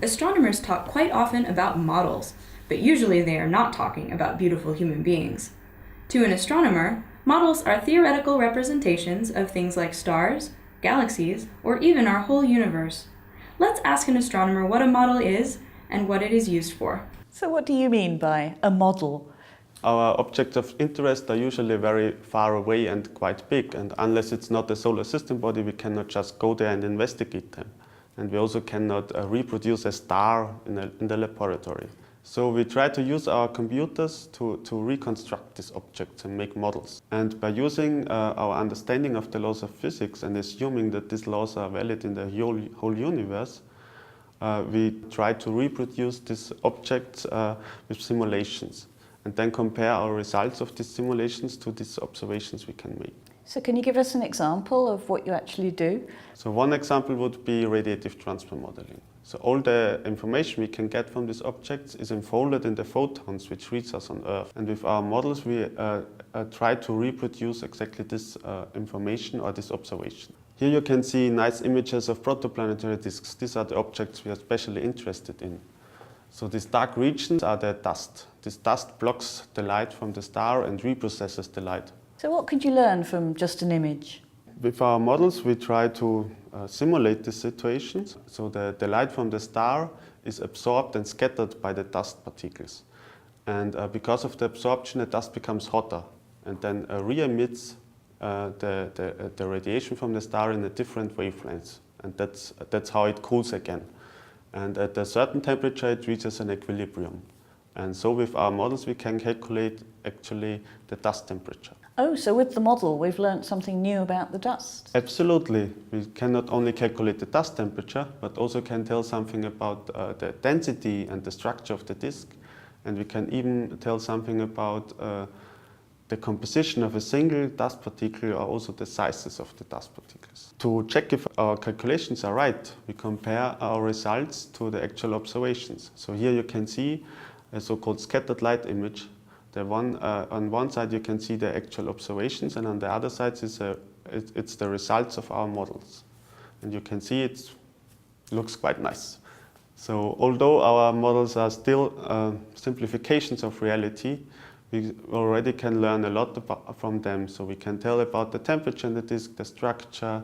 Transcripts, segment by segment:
Astronomers talk quite often about models, but usually they are not talking about beautiful human beings. To an astronomer, models are theoretical representations of things like stars, galaxies, or even our whole universe. Let's ask an astronomer what a model is and what it is used for. So what do you mean by a model? Our objects of interest are usually very far away and quite big, and unless it's not a solar system body, we cannot just go there and investigate them. And we also cannot reproduce a star in the laboratory. So we try to use our computers to reconstruct these objects and make models. And by using our understanding of the laws of physics and assuming that these laws are valid in the whole universe, we try to reproduce these objects with simulations and then compare our results of these simulations to these observations we can make. So can you give us an example of what you actually do? So one example would be radiative transfer modeling. So all the information we can get from these objects is enfolded in the photons which reach us on Earth. And with our models we try to reproduce exactly this information or this observation. Here you can see nice images of protoplanetary disks. These are the objects we are especially interested in. So these dark regions are the dust. This dust blocks the light from the star and reprocesses the light. So what could you learn from just an image? With our models we try to simulate these situations. So the light from the star is absorbed and scattered by the dust particles. And because of the absorption the dust becomes hotter and then re-emits the radiation from the star in a different wavelengths. And that's how it cools again. And at a certain temperature it reaches an equilibrium. And so with our models we can calculate actually the dust temperature. Oh, so with the model we've learnt something new about the dust. Absolutely. We can not only calculate the dust temperature, but also can tell something about the density and the structure of the disk. And we can even tell something about the composition of a single dust particle or also the sizes of the dust particles. To check if our calculations are right, we compare our results to the actual observations. So here you can see a so-called scattered light image. On one side you can see the actual observations and on the other side it's the results of our models. And you can see it looks quite nice. So although our models are still simplifications of reality, we already can learn a lot from them. So we can tell about the temperature in the disk, the structure,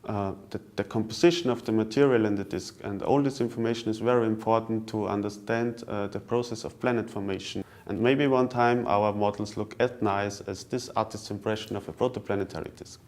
the composition of the material in the disk. And all this information is very important to understand the process of planet formation. And maybe one time our models look as nice as this artist's impression of a protoplanetary disk.